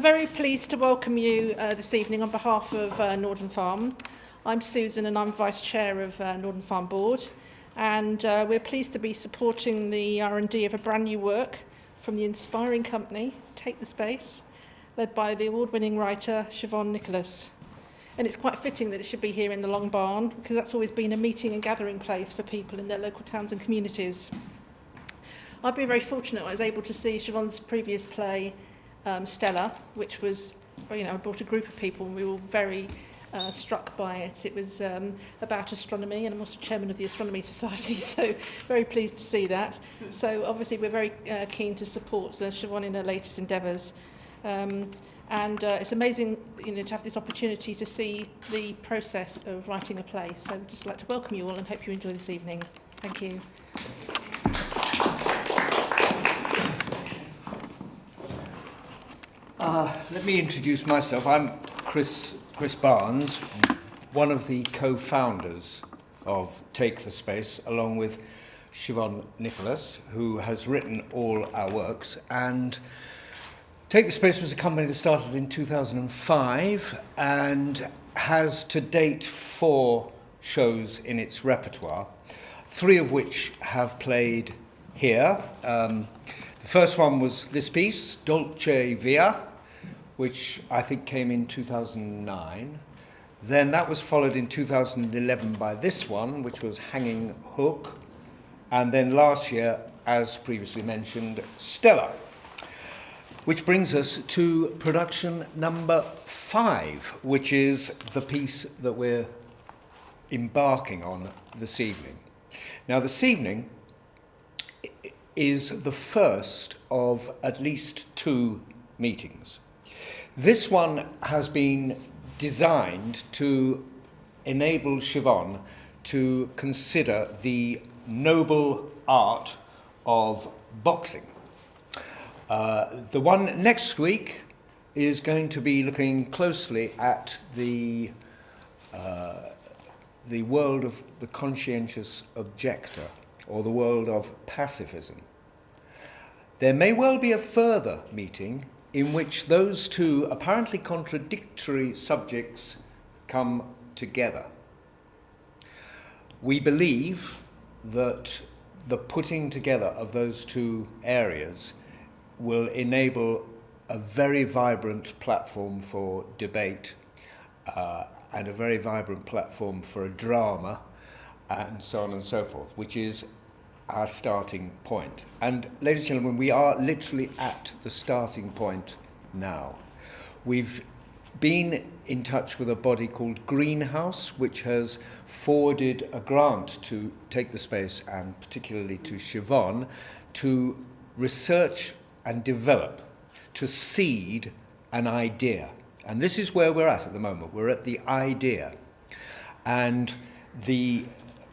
very pleased to welcome you this evening on behalf of Northern Farm. I'm Susan and I'm Vice Chair of Northern Farm Board, and we're pleased to be supporting the R&D of a brand new work from the inspiring company, Take the Space, led by the award-winning writer Siobhan Nicholas. And it's quite fitting that it should be here in the Long Barn, because that's always been a meeting and gathering place for people in their local towns and communities. I've been very fortunate I was able to see Siobhan's previous play, Stella, which was, I brought a group of people and we were all very struck by it. It was about astronomy, and I'm also chairman of the Astronomy Society, so very pleased to see that. So obviously we're very keen to support Siobhan in her latest endeavours. And it's amazing to have this opportunity to see the process of writing a play. So I'd just like to welcome you all and hope you enjoy this evening. Thank you. Let me introduce myself. I'm Chris Barnes, one of the co-founders of Take the Space, along with Siobhan Nicholas, who has written all our works. And Take the Space was a company that started in 2005 and has to date 4 shows in its repertoire, 3 of which have played here. The first one was this piece, Dolce Via, which I think came in 2009. Then that was followed in 2011 by this one, which was Hanging Hook. And then last year, as previously mentioned, Stella. Which brings us to production number 5, which is the piece that we're embarking on this evening. Now, this evening is the first of at least 2 meetings. This one has been designed to enable Siobhan to consider the noble art of boxing. The one next week is going to be looking closely at the world of the conscientious objector, or the world of pacifism. There may well be a further meeting in which those 2 apparently contradictory subjects come together. We believe that the putting together of those 2 areas will enable a very vibrant platform for debate and a very vibrant platform for a drama, and so on and so forth, which is our starting point. And ladies and gentlemen, we are literally at the starting point now. We've been in touch with a body called Greenhouse, which has forwarded a grant to Take the Space, and particularly to Siobhan, to research and develop, to seed an idea. And this is where we're at the moment. We're at the idea. And the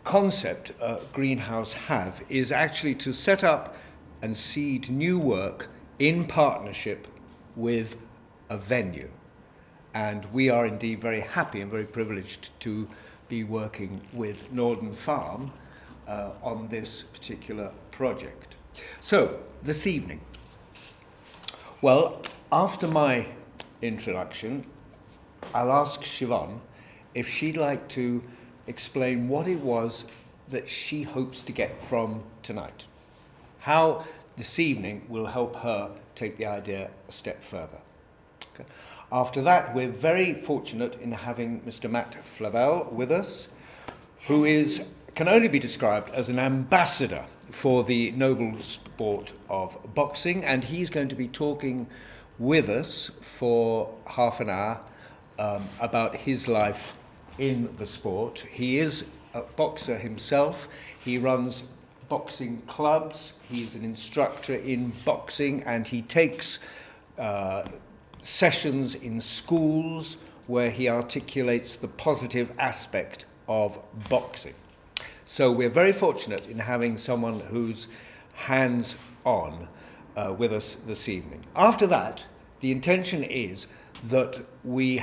concept Greenhouse have is actually to set up and seed new work in partnership with a venue. And we are indeed very happy and very privileged to be working with Northern Farm on this particular project. So, this evening, well, after my introduction, I'll ask Siobhan if she'd like to explain what it was that she hopes to get from tonight. How this evening will help her take the idea a step further. Okay. After that, we're very fortunate in having Mr. Matt Flave with us, who can only be described as an ambassador for the noble sport of boxing, and he's going to be talking with us for half an hour about his life in the sport. He is a boxer himself. He runs boxing clubs. He's an instructor in boxing, and he takes sessions in schools where he articulates the positive aspect of boxing. So we're very fortunate in having someone who's hands-on with us this evening. After that, the intention is that we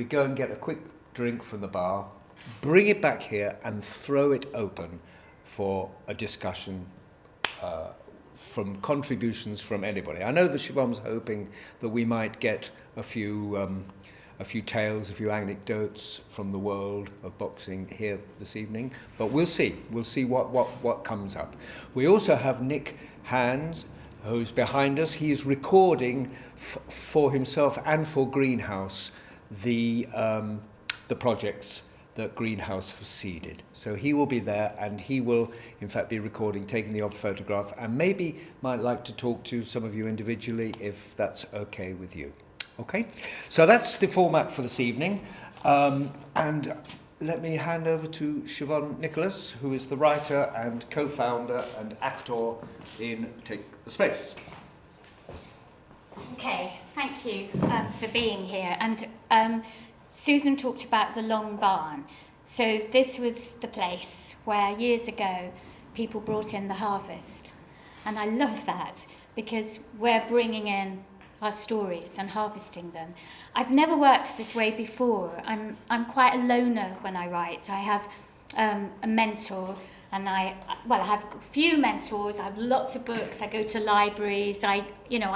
go and get a quick drink from the bar, bring it back here and throw it open for a discussion from contributions from anybody. I know that Siobhan's hoping that we might get a few tales, a few anecdotes from the world of boxing here this evening, but we'll see. We'll see what comes up. We also have Nick Hands, who's behind us. He's recording for himself and for Greenhouse the projects that Greenhouse has seeded. So he will be there, and he will in fact be recording, taking the odd photograph, and maybe might like to talk to some of you individually if that's okay with you. Okay, so that's the format for this evening, and let me hand over to Siobhan Nicholas, who is the writer and co-founder and actor in Take the Space. Okay, thank you for being here. And Susan talked about the Long Barn. So this was the place where years ago people brought in the harvest. And I love that because we're bringing in our stories and harvesting them. I've never worked this way before. I'm quite a loner when I write. I have a mentor, and I have a few mentors. I have lots of books. I go to libraries. I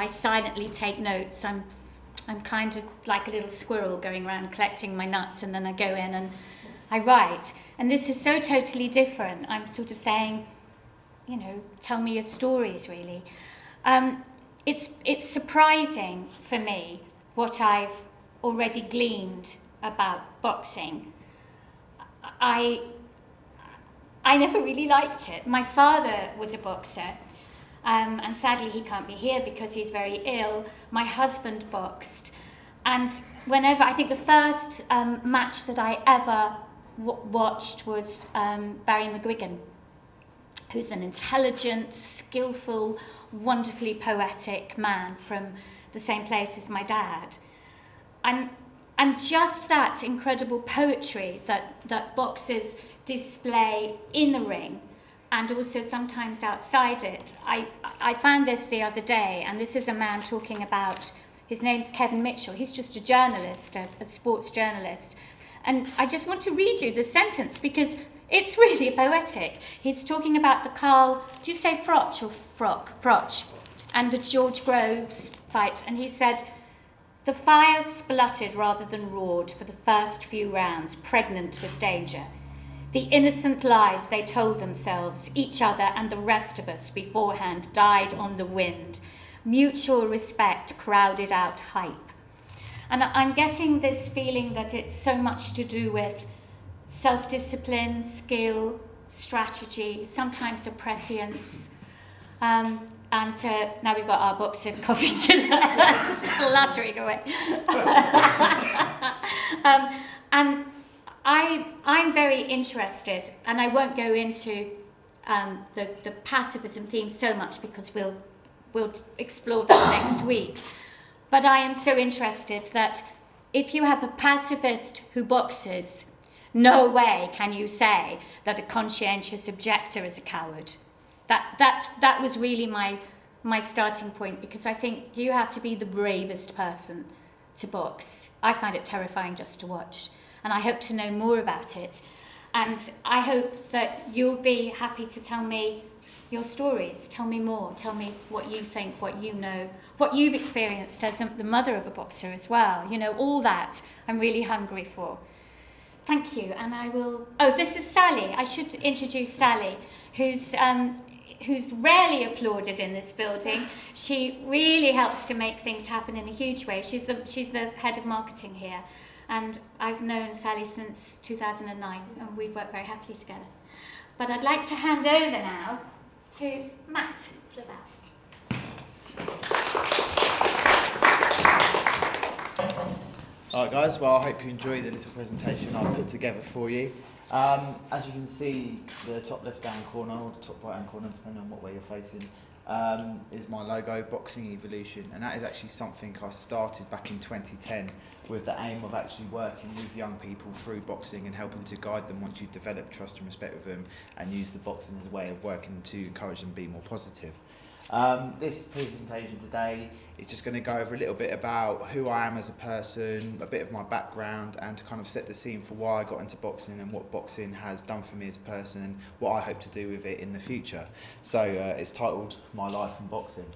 silently take notes. I'm kind of like a little squirrel going around collecting my nuts, and then I go in and I write. And this is so totally different. I'm sort of saying, tell me your stories, really. It's surprising for me what I've already gleaned about boxing. I never really liked it. My father was a boxer, and sadly he can't be here because he's very ill. My husband boxed, and I think the first match that I ever watched was Barry McGuigan, who's an intelligent, skillful, wonderfully poetic man from the same place as my dad. And just that incredible poetry that boxers display in the ring and also sometimes outside it. I found this the other day, and this is a man talking about, his name's Kevin Mitchell. He's just a journalist, a sports journalist. And I just want to read you this sentence because it's really poetic. He's talking about the Carl, do you say Froch or Froch? And the George Groves fight. And he said, the fire spluttered rather than roared for the first few rounds, pregnant with danger. The innocent lies they told themselves, each other and the rest of us beforehand died on the wind. Mutual respect crowded out hype. And I'm getting this feeling that it's so much to do with self-discipline, skill, strategy, sometimes a prescience. And now we've got our boxer coffee splattering away. And I'm very interested, and I won't go into the pacifism theme so much because we'll explore that next week. But I am so interested that if you have a pacifist who boxes, no way can you say that a conscientious objector is a coward. That was really my starting point, because I think you have to be the bravest person to box. I find it terrifying just to watch, and I hope to know more about it. And I hope that you'll be happy to tell me your stories. Tell me more. Tell me what you think, what you know, what you've experienced as the mother of a boxer as well. All that I'm really hungry for. Thank you, and I will... Oh, this is Sally. I should introduce Sally, who's rarely applauded in this building. She really helps to make things happen in a huge way. She's the head of marketing here, and I've known Sally since 2009, and we've worked very happily together. But I'd like to hand over now to Matt Flave. Alright guys, well I hope you enjoy the little presentation I put together for you. As you can see, the top left hand corner or the top right hand corner, depending on what way you're facing, is my logo, Boxing Evolution, and that is actually something I started back in 2010 with the aim of actually working with young people through boxing and helping to guide them once you develop trust and respect with them, and use the boxing as a way of working to encourage them to be more positive. This presentation today is just going to go over a little bit about who I am as a person, a bit of my background, and to kind of set the scene for why I got into boxing and what boxing has done for me as a person and what I hope to do with it in the future. So it's titled My Life in Boxing.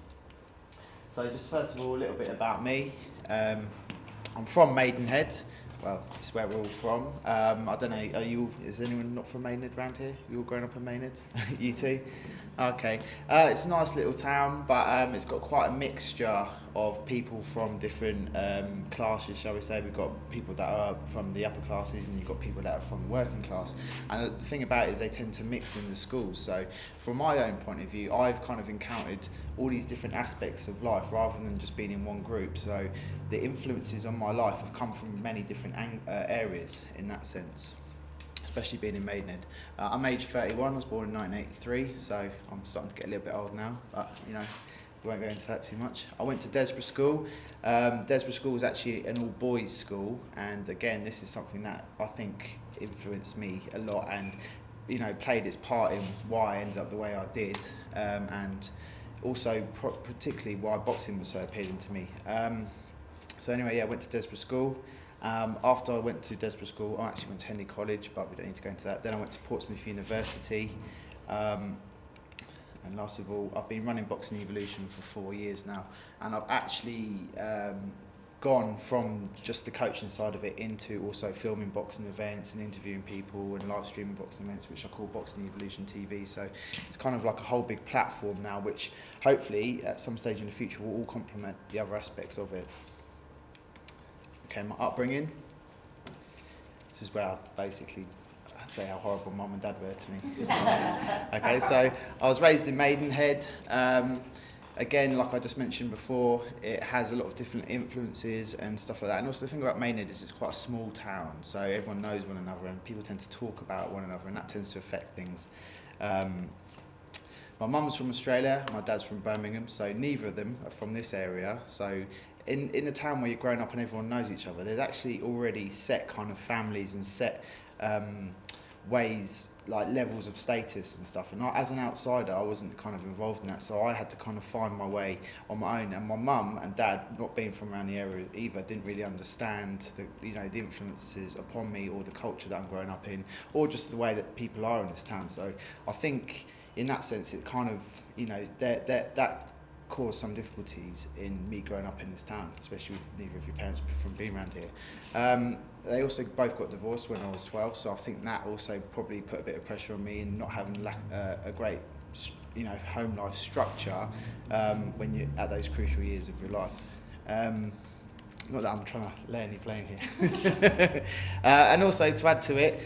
So just first of all, a little bit about me. I'm from Maidenhead. Well, it's where we're all from. I don't know, is anyone not from Maidenhead around here? You all grown up in Maidenhead? You too? Okay. It's a nice little town, but it's got quite a mixture of people from different classes, shall we say. We've got people that are from the upper classes and you've got people that are from the working class. And the thing about it is they tend to mix in the schools. So from my own point of view, I've kind of encountered all these different aspects of life rather than just being in one group. So the influences on my life have come from many different areas in that sense, especially being in Maidenhead. I'm age 31, I was born in 1983, so I'm starting to get a little bit old now, but you know, we won't go into that too much. I went to Desborough School. Desborough School was actually an all-boys school, and again, this is something that I think influenced me a lot and, you know, played its part in why I ended up the way I did, and also particularly why boxing was so appealing to me. So anyway, yeah, I went to Desborough School. After I went to Desborough School, I actually went to Henley College, but we don't need to go into that. Then I went to Portsmouth University. And last of all, I've been running Boxing Evolution for 4 years now. And I've actually gone from just the coaching side of it into also filming boxing events and interviewing people and live streaming boxing events, which I call Boxing Evolution TV. So it's kind of like a whole big platform now, which hopefully at some stage in the future will all complement the other aspects of it. Okay, my upbringing. This is where I basically say how horrible mum and dad were to me. Okay, so I was raised in Maidenhead. Again, like I just mentioned before, it has a lot of different influences and stuff like that. And also the thing about Maidenhead is it's quite a small town, so everyone knows one another and people tend to talk about one another, and that tends to affect things. My mum's from Australia, my dad's from Birmingham, so neither of them are from this area. So in a town where you're growing up and everyone knows each other, there's actually already set kind of families and set ways, like levels of status and stuff. And as an outsider, I wasn't kind of involved in that, so I had to kind of find my way on my own. And my mum and dad, not being from around the area either, didn't really understand the influences upon me or the culture that I'm growing up in, or just the way that people are in this town. So I think in that sense, it kind of, that caused some difficulties in me growing up in this town, especially with neither of your parents from being around here. They also both got divorced when I was 12, so I think that also probably put a bit of pressure on me in not having a great, home life structure when you're at those crucial years of your life. Not that I'm trying to lay any blame here. And also to add to it,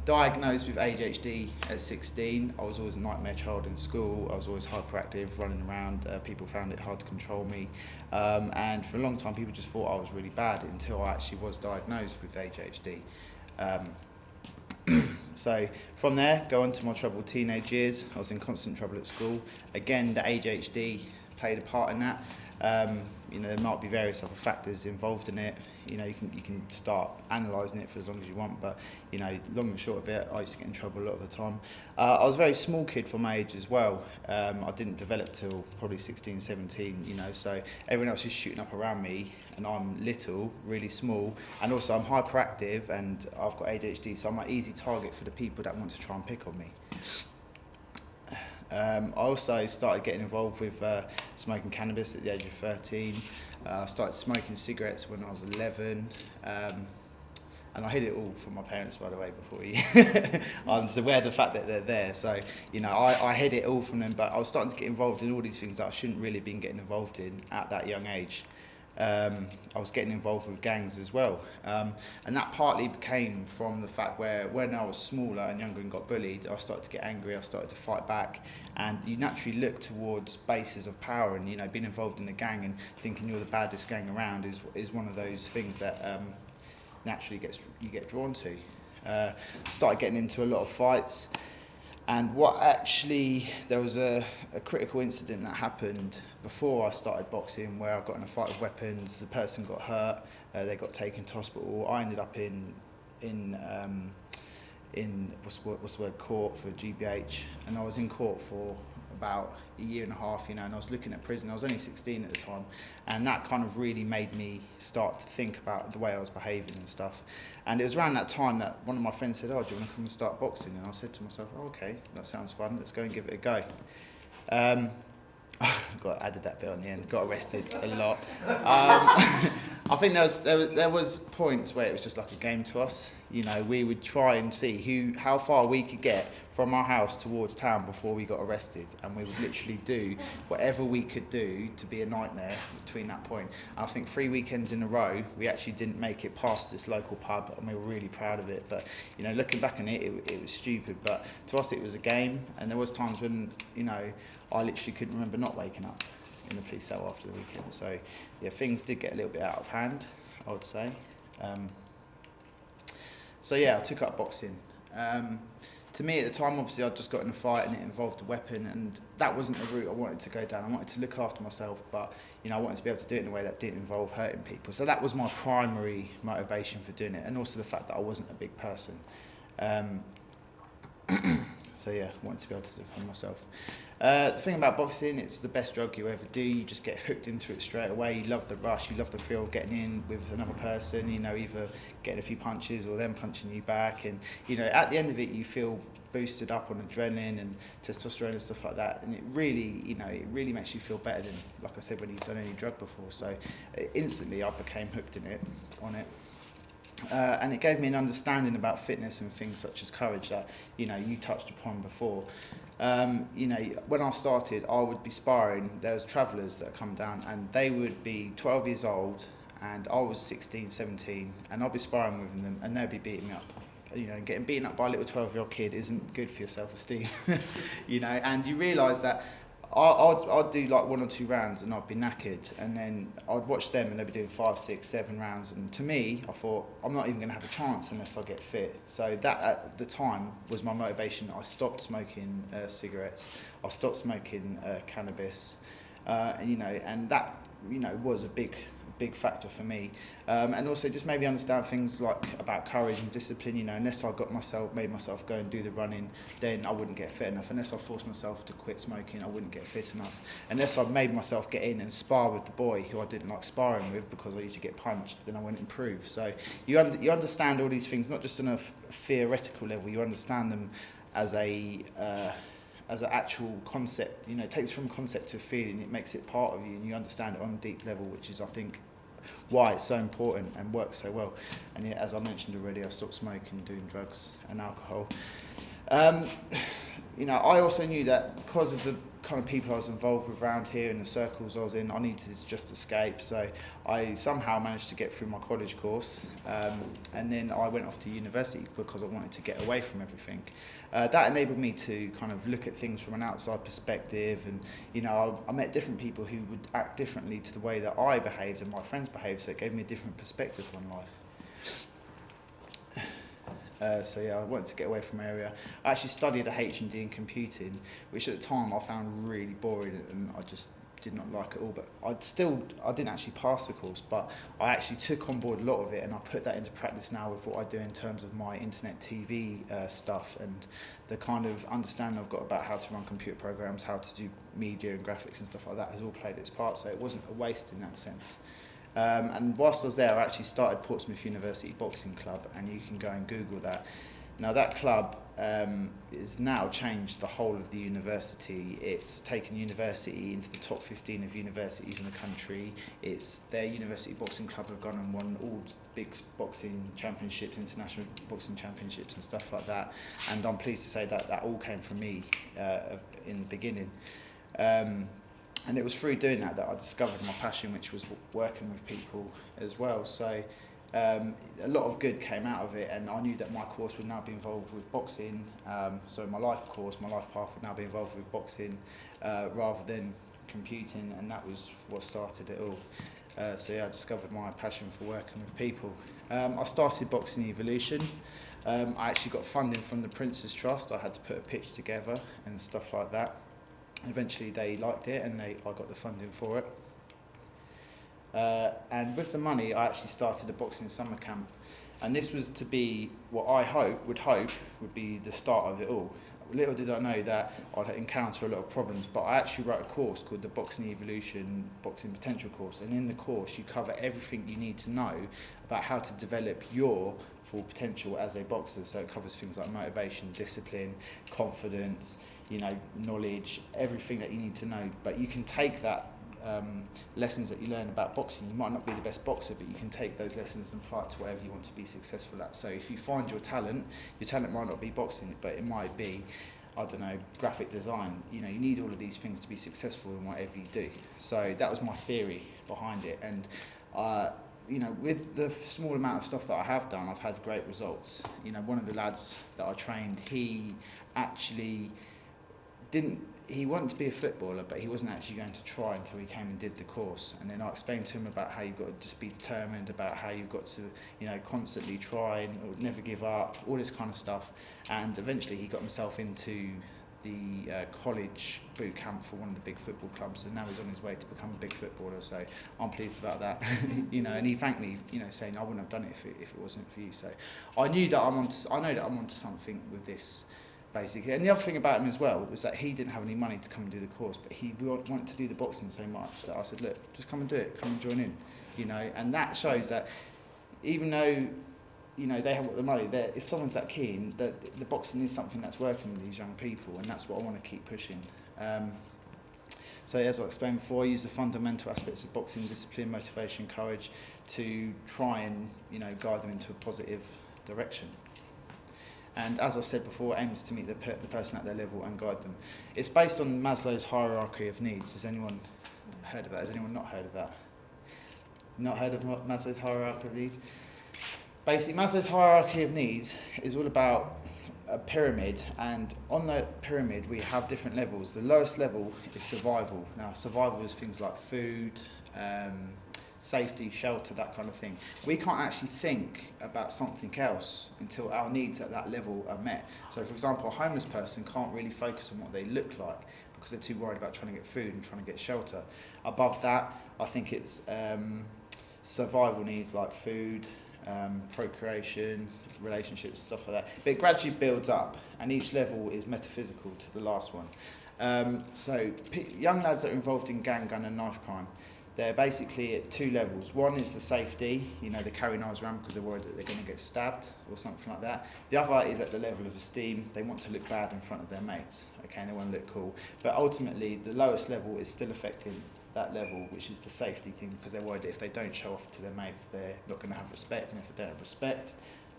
diagnosed with ADHD at 16. I was always a nightmare child in school. I was always hyperactive, running around. People found it hard to control me. And for a long time, people just thought I was really bad until I actually was diagnosed with ADHD. So from there, go on to my troubled teenage years. I was in constant trouble at school. Again, the ADHD played a part in that. There might be various other factors involved in it. You can start analysing it for as long as you want, but long and short of it, I used to get in trouble a lot of the time. I was a very small kid for my age as well. I didn't develop till probably 16, 17, so everyone else is shooting up around me and I'm little, really small, and also I'm hyperactive and I've got ADHD, so I'm an easy target for the people that want to try and pick on me. I also started getting involved with smoking cannabis at the age of 13. I started smoking cigarettes when I was 11. And I hid it all from my parents, by the way, before you. I'm just aware of the fact that they're there. So, I hid it all from them, but I was starting to get involved in all these things that I shouldn't really have been getting involved in at that young age. I was getting involved with gangs as well. And that partly came from the fact where when I was smaller and younger and got bullied, I started to get angry, I started to fight back, and you naturally look towards bases of power, and being involved in a gang and thinking you're the baddest gang around is one of those things that naturally you get drawn to. Started getting into a lot of fights. And there was a critical incident that happened before I started boxing where I got in a fight with weapons, the person got hurt, they got taken to hospital. I ended up in what's the word, court for GBH, and I was in court for about a year and a half, you know, and I was looking at prison. I was only 16 at the time, and that kind of really made me start to think about the way I was behaving and stuff. And it was around that time that one of my friends said, "Oh, do you want to come and start boxing?" And I said to myself, "Oh, okay, that sounds fun, let's go and give it a go." Added that bit on the end, got arrested a lot. I think there was points where it was just like a game to us. You know, we would try and see how far we could get from our house towards town before we got arrested, and we would literally do whatever we could do to be a nightmare between that point. And I think 3 weekends in a row, we actually didn't make it past this local pub, and we were really proud of it. But, you know, looking back on it, it was stupid, but to us it was a game, and there was times when, you know, I literally couldn't remember not waking up in the police cell after the weekend. So, yeah, things did get a little bit out of hand, I would say. So, yeah, I took up boxing. To me, at the time, obviously, I'd just got in a fight and it involved a weapon, and that wasn't the route I wanted to go down. I wanted to look after myself, but, you know, I wanted to be able to do it in a way that didn't involve hurting people. So that was my primary motivation for doing it, and also the fact that I wasn't a big person. So, yeah, I wanted to be able to defend myself. The thing about boxing, it's the best drug you ever do. You just get hooked into it straight away. You love the rush, you love the feel of getting in with another person, you know, either getting a few punches or them punching you back. And, you know, at the end of it, you feel boosted up on adrenaline and testosterone and stuff like that. And it really, you know, it really makes you feel better than, like I said, when you've done any drug before. So instantly I became hooked on it. And it gave me an understanding about fitness and things such as courage that, you know, you touched upon before. You know, when I started, I would be sparring. There was travellers that come down, and they would be 12 years old, and I was 16, 17, and I'd be sparring with them, and they'd be beating me up. You know, getting beaten up by a little 12-year-old kid isn't good for your self-esteem. You know, and you realise that I'd do like 1 or 2 rounds and I'd be knackered, and then I'd watch them and they'd be doing 5, 6, 7 rounds, and to me I thought, I'm not even going to have a chance unless I get fit. So that at the time was my motivation. I stopped smoking cigarettes, I stopped smoking cannabis, you know, and that, you know, was a big factor for me, and also just maybe understand things like about courage and discipline. You know, unless I made myself go and do the running, then I wouldn't get fit enough. Unless I forced myself to quit smoking, I wouldn't get fit enough. Unless I made myself get in and spar with the boy who I didn't like sparring with because I used to get punched, then I wouldn't improve. So you understand all these things, not just on a theoretical level. You understand them as an actual concept. You know, it takes from concept to feeling, it makes it part of you, and you understand it on a deep level, which is, I think, why it's so important and works so well. And yeah, as I mentioned already, I stopped smoking, doing drugs and alcohol. You know, I also knew that because of the kind of people I was involved with around here and the circles I was in, I needed to just escape. So I somehow managed to get through my college course, and then I went off to university because I wanted to get away from everything. That enabled me to kind of look at things from an outside perspective, and, you know, I met different people who would act differently to the way that I behaved and my friends behaved, so it gave me a different perspective on life. So yeah, I wanted to get away from my area. I actually studied a H&D in computing, which at the time I found really boring, and I just did not like it all. But I didn't actually pass the course, but I actually took on board a lot of it, and I put that into practice now with what I do in terms of my internet TV stuff, and the kind of understanding I've got about how to run computer programs, how to do media and graphics and stuff like that has all played its part, so it wasn't a waste in that sense. And whilst I was there, I actually started Portsmouth University Boxing Club, and you can go and Google that. Now that club has now changed the whole of the university. It's taken university into the top 15 of universities in the country. Their University Boxing Club have gone and won all big boxing championships, international boxing championships and stuff like that. And I'm pleased to say that that all came from me in the beginning. And it was through doing that I discovered my passion, which was working with people as well. So a lot of good came out of it, and I knew that my course would now be involved with boxing. So my life course, my life path would now be involved with boxing rather than computing, and that was what started it all. So yeah, I discovered my passion for working with people. I started Boxing Evolution. I actually got funding from the Prince's Trust. I had to put a pitch together and stuff like that. Eventually they liked it, and I got the funding for it. And with the money, I actually started a boxing summer camp, and this was to be what I would hope would be the start of it all. little did I know that I'd encounter a lot of problems, but I actually wrote a course called the Boxing Evolution, Boxing Potential course, and in the course you cover everything you need to know about how to develop your full potential as a boxer. So it covers things like motivation, discipline, confidence, you know, knowledge, everything that you need to know. But you can take that lessons that you learn about boxing. You might not be the best boxer, but you can take those lessons and apply it to whatever you want to be successful at. So if you find your talent might not be boxing, but it might be, I don't know, graphic design. You know, you need all of these things to be successful in whatever you do. So that was my theory behind it. And you know, with the small amount of stuff that I have done, I've had great results. You know, one of the lads that I trained, he actually he wanted to be a footballer, but he wasn't actually going to try until he came and did the course. And then I explained to him about how you've got to just be determined, about how you've got to, you know, constantly try and never give up, all this kind of stuff. And eventually he got himself into the college boot camp for one of the big football clubs, and now he's on his way to become a big footballer. So I'm pleased about that. You know, and he thanked me, you know, saying I wouldn't have done it if it wasn't for you. So I know that I'm onto something with this, basically. And the other thing about him as well was that he didn't have any money to come and do the course, but he wanted to do the boxing so much that I said, look, just come and do it, come and join in, you know. And that shows that even though, you know, they have got the money, if someone's that keen, that the boxing is something that's working with these young people, and that's what I want to keep pushing. So as I explained before, I use the fundamental aspects of boxing: discipline, motivation, courage, to try and, you know, guide them into a positive direction. And as I said before, aims to meet the person at their level and guide them. It's based on Maslow's hierarchy of needs. Has anyone heard of that? Has anyone not heard of that? Not heard of Maslow's hierarchy of needs? Basically, Maslow's hierarchy of needs is all about a pyramid, and on the pyramid we have different levels. The lowest level is survival. Now, survival is things like food, safety, shelter, that kind of thing. We can't actually think about something else until our needs at that level are met. So, for example, a homeless person can't really focus on what they look like because they're too worried about trying to get food and trying to get shelter. Above that, I think it's survival needs like food, procreation, relationships, stuff like that. But it gradually builds up, and each level is metaphysical to the last one. So young lads that are involved in gang, gun and knife crime, they're basically at two levels. One is the safety, you know, they carry knives around because they're worried that they're going to get stabbed or something like that. The other is at the level of esteem. They want to look bad in front of their mates, okay, and they want to look cool. But ultimately, the lowest level is still affecting that level, which is the safety thing, because they're worried that if they don't show off to their mates, they're not going to have respect, and if they don't have respect,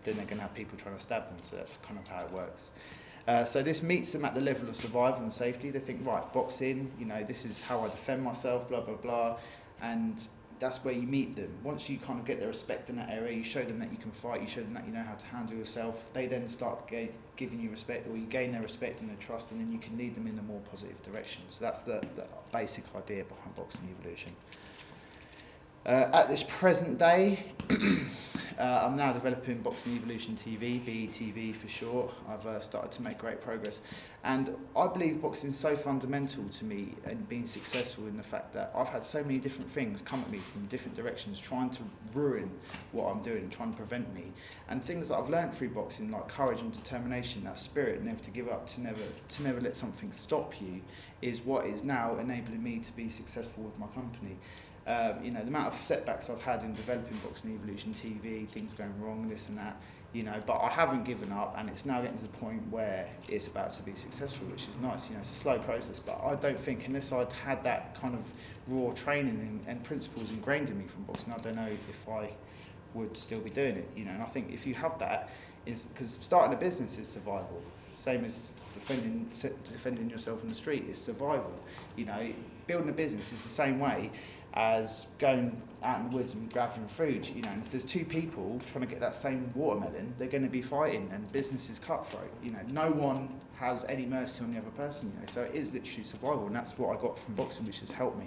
then they're going to have people trying to stab them. So that's kind of how it works. So this meets them at the level of survival and safety. They think, right, boxing, you know, this is how I defend myself, blah, blah, blah. And that's where you meet them. Once you kind of get their respect in that area, you show them that you can fight, you show them that you know how to handle yourself, they then start giving you respect, or you gain their respect and their trust, and then you can lead them in a more positive direction. So that's the basic idea behind Boxing Evolution. At this present day, I'm now developing Boxing Evolution TV, BETV for short. I've started to make great progress. And I believe boxing is so fundamental to me and being successful in the fact that I've had so many different things come at me from different directions, trying to ruin what I'm doing, trying to prevent me. And things that I've learned through boxing, like courage and determination, that spirit, never to give up, to never let something stop you, is what is now enabling me to be successful with my company. You know, the amount of setbacks I've had in developing Boxing Evolution TV, things going wrong, this and that, you know, but I haven't given up, and it's now getting to the point where it's about to be successful, which is nice. You know, it's a slow process, but I don't think, unless I'd had that kind of raw training and principles ingrained in me from boxing, I don't know if I would still be doing it, you know. And I think if you have that, is because starting a business is survival. Same as defending yourself in the street is survival. You know, building a business is the same way as going out in the woods and grabbing food. You know, and if there's two people trying to get that same watermelon, they're going to be fighting, and business is cutthroat. You know, no one has any mercy on the other person. You know, so it is literally survival, and that's what I got from boxing, which has helped me.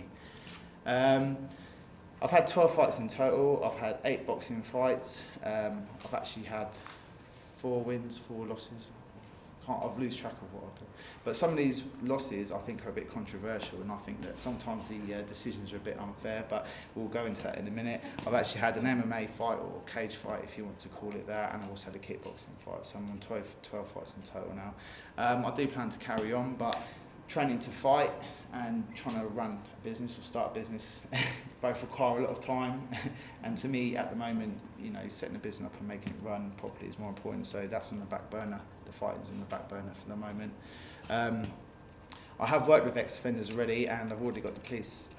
I've had 12 fights in total. I've had 8 boxing fights. I've actually had 4 wins, 4 losses. I've lost track of what I've done. But some of these losses I think are a bit controversial, and I think that sometimes the decisions are a bit unfair, but we'll go into that in a minute. I've actually had an MMA fight, or cage fight if you want to call it that, and I've also had a kickboxing fight, so I'm on 12 fights in total now. I do plan to carry on, but training to fight and trying to run a business or start a business both require a lot of time, and to me at the moment, you know, setting a business up and making it run properly is more important, so that's on the back burner. The fighting's on the back burner for the moment. I have worked with ex-offenders already, and I've already got the police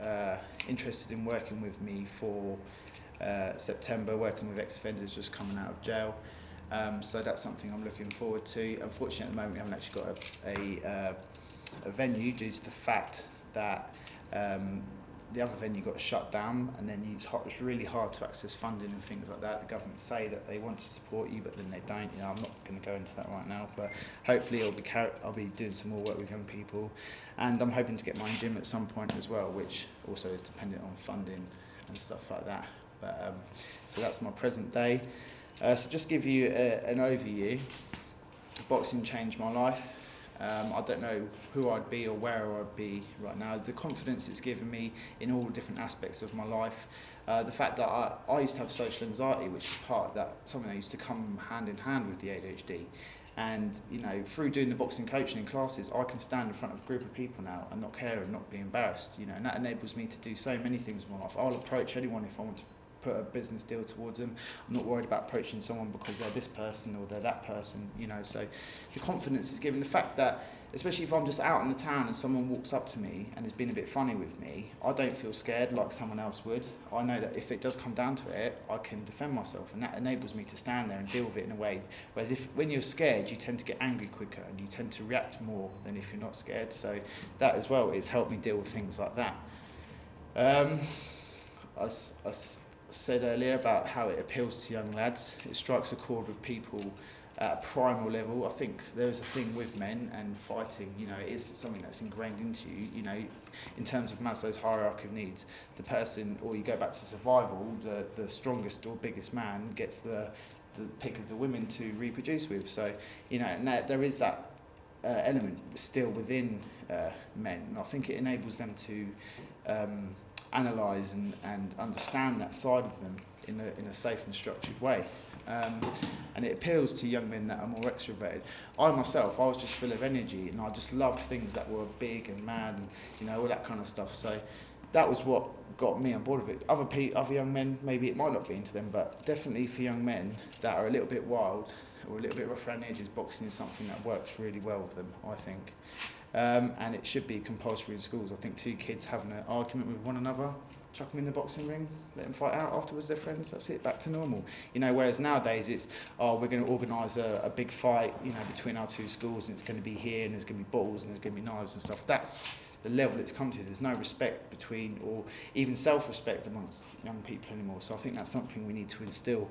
interested in working with me for September, working with ex-offenders just coming out of jail. So that's something I'm looking forward to. Unfortunately at the moment we haven't actually got a venue due to the fact that the other venue got shut down, and then it's really hard to access funding and things like that. The government say that they want to support you, but then they don't. You know, I'm not going to go into that right now, but hopefully I'll be doing some more work with young people, and I'm hoping to get my own gym at some point as well, which also is dependent on funding and stuff like that. But so that's my present day. So just give you an overview. Boxing changed my life. I don't know who I'd be or where I'd be right now. The confidence it's given me in all different aspects of my life. The fact that I used to have social anxiety, which is part of that, something that used to come hand in hand with the ADHD. And, you know, through doing the boxing coaching in classes, I can stand in front of a group of people now and not care and not be embarrassed, you know, and that enables me to do so many things in my life. I'll approach anyone if I want to put a business deal towards them. I'm not worried about approaching someone because they're this person or they're that person, you know. So the confidence is given. The fact that, especially if I'm just out in the town and someone walks up to me and has been a bit funny with me, I don't feel scared like someone else would. I know that if it does come down to it, I can defend myself, and that enables me to stand there and deal with it in a way. Whereas when you're scared, you tend to get angry quicker and you tend to react more than if you're not scared. So that as well has helped me deal with things like that. I said earlier about how it appeals to young lads. It strikes a chord with people at a primal level. I think there's a thing with men and fighting, you know, it is something that's ingrained into you, you know, in terms of Maslow's hierarchy of needs. The person, or you go back to survival, the strongest or biggest man gets the pick of the women to reproduce with. So, you know, and there is that element still within men, and I think it enables them to analyse and understand that side of them in a safe and structured way. And it appeals to young men that are more extroverted. I myself, I was just full of energy, and I just loved things that were big and mad and, you know, all that kind of stuff. So that was what got me on board with it. Other young men, maybe it might not be into them, but definitely for young men that are a little bit wild or a little bit rough around the edges, boxing is something that works really well with them, I think. And it should be compulsory in schools. I think two kids having an argument with one another, chuck them in the boxing ring, let them fight out, afterwards they're friends, that's it, back to normal. You know, whereas nowadays it's, oh, we're going to organise a big fight, you know, between our two schools, and it's going to be here, and there's going to be balls, and there's going to be knives and stuff. That's the level it's come to. There's no respect between, or even self-respect amongst young people anymore. So I think that's something we need to instill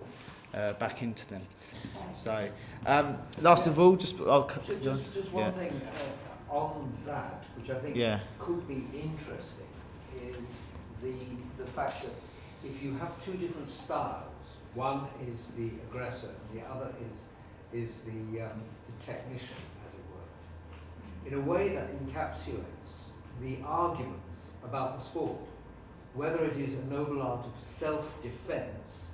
back into them. So, last of all, just one thing on that, which I think could be interesting, is the fact that if you have two different styles, one is the aggressor and the other is the technician, as it were, in a way that encapsulates the arguments about the sport, whether it is a noble art of self-defense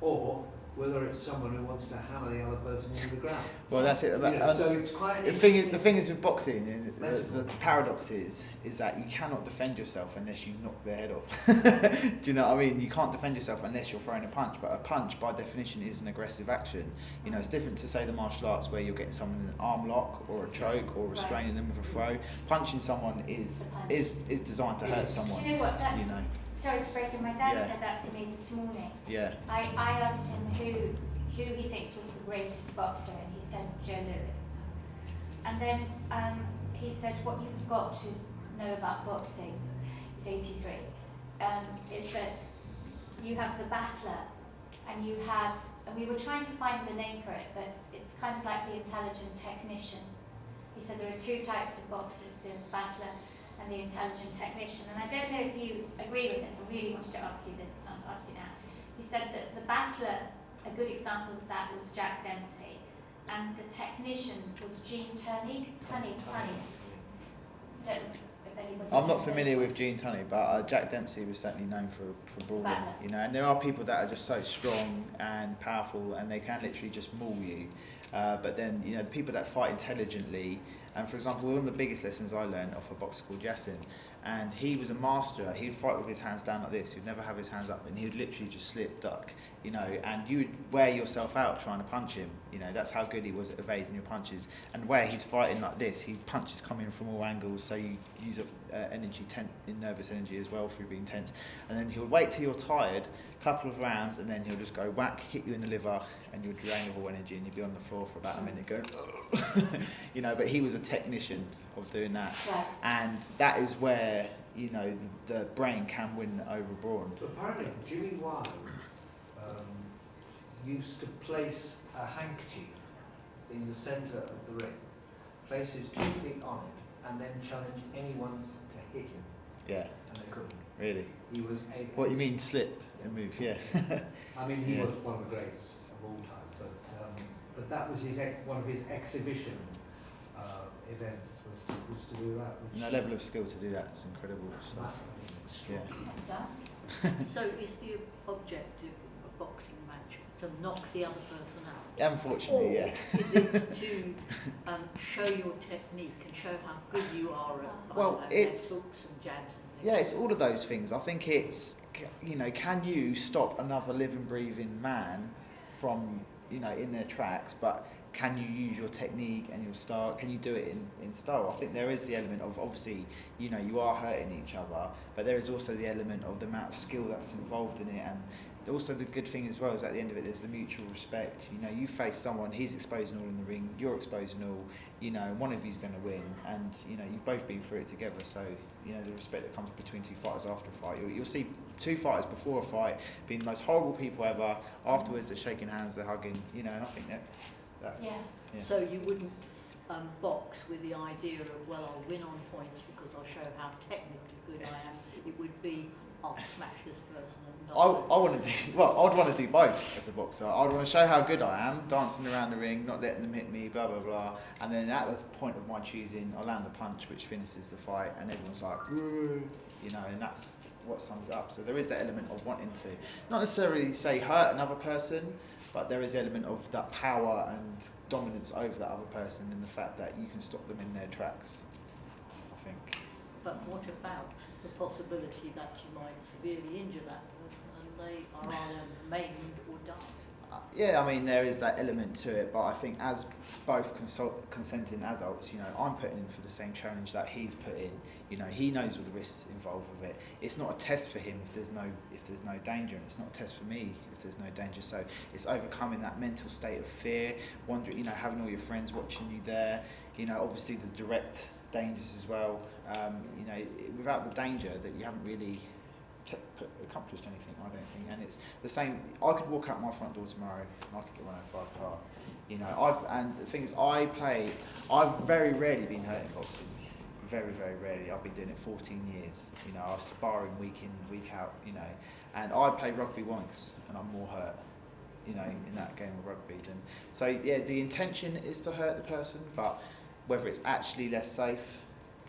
or whether it's someone who wants to hammer the other person into the ground. Well, that's it. So it's quite the thing is with boxing, the paradox is that you cannot defend yourself unless you knock their head off. Do you know what I mean? You can't defend yourself unless you're throwing a punch, but a punch, by definition, is an aggressive action. You know, it's different to, say, the martial arts where you're getting someone in an arm lock or a choke or restraining them with a throw. Punching someone is designed to hurt someone. Do you know what? That's, you know. Sorry to break in. My dad said that to me this morning. Yeah. I asked him who he thinks was the greatest boxer, and he said Joe Louis. And then he said, what you've got to know about boxing, he's 83, is that you have the battler, and you have, and we were trying to find the name for it, but it's kind of like the intelligent technician. He said there are two types of boxers, the battler and the intelligent technician. And I don't know if you agree with this. I really wanted to ask you this, and I'll ask you now. He said that the battler, a good example of that was Jack Dempsey, and the technician was Jean Tunney. Don't know if anybody I'm not knows familiar this. with Gene Tunney, but Jack Dempsey was certainly known for brawling, you know. And there are people that are just so strong and powerful, and they can literally just maul you. But then, you know, the people that fight intelligently, and for example, one of the biggest lessons I learned off a boxer called Yassin, and he was a master. He'd fight with his hands down like this. He'd never have his hands up, and he would literally just slip, duck, you know, and you would wear yourself out trying to punch him. You know, that's how good he was at evading your punches. And where he's fighting like this, his punches come in from all angles, so you use up nervous energy as well through being tense. And then he'll wait till you're tired, couple of rounds, and then he'll just go whack, hit you in the liver, and you'll drain all energy, and you'll be on the floor for about a minute going, you know. But he was a technician of doing that, Right. and that is where, you know, the brain can win over brawn. Apparently, Jimmy Wine used to place a handkerchief in the centre of the ring, place his 2 feet on it, and then challenge anyone to hit him, Yeah, and they couldn't. really. He was a. What you mean, slip and move? Yeah. I mean, he Yeah. was one of the greats of all time, but that was one of his exhibition events was to do that. And that level of skill to do that is incredible. So, Massively yeah. extraordinary. Does? So is the objective of a boxing match to knock the other person out? Unfortunately, yeah. Is it to show your technique and show how good you are at Well, it's- hooks and jabs and things? Yeah, it's all of those things. I think it's, you know, can you stop another living, breathing man from, you know, in their tracks, but can you use your technique and your style? Can you do it in style? I think there is the element of, obviously, you know, you are hurting each other, but there is also the element of the amount of skill that's involved in it. And also the good thing as well is at the end of it, there's the mutual respect. You know, you face someone, he's exposing all in the ring, you're exposing all, you know, one of you's going to win, and, you know, you've both been through it together. So, you know, the respect that comes between two fighters after a fight. You'll see two fighters before a fight being the most horrible people ever. Afterwards, they're shaking hands, they're hugging, you know, and I think that Yeah. yeah. So you wouldn't box with the idea of, well, I'll win on points because I'll show how technically good I am. It would be, I'll smash this person and I want to do, well, I'd want to do both as a boxer. I'd want to show how good I am, dancing around the ring, not letting them hit me, blah, blah, blah. And then at the point of my choosing, I land the punch, which finishes the fight, and everyone's like, "Woo," you know, and that's what sums it up. So there is that element of wanting to, not necessarily say hurt another person, but there is the element of that power and dominance over that other person, and the fact that you can stop them in their tracks, I think. But what about the possibility that you might severely injure that person and they are either maimed or died? Yeah, I mean, there is that element to it, but I think as both consenting adults, you know, I'm putting in for the same challenge that he's put in. You know, he knows all the risks involved with it. It's not a test for him if there's no danger, and it's not a test for me if there's no danger. So it's overcoming that mental state of fear, wondering, you know, having all your friends watching you there. You know, obviously the direct dangers as well. You know, without the danger, that you haven't really accomplished anything, I don't think. And it's the same. I could walk out my front door tomorrow and I could get run over by a car. You know, and the thing is, I've very rarely been hurt in boxing. Very, very rarely. I've been doing it 14 years. You know, I was sparring week in, week out, you know. And I played rugby once and I'm more hurt, you know, in that game of rugby. And so, yeah, the intention is to hurt the person, but whether it's actually less safe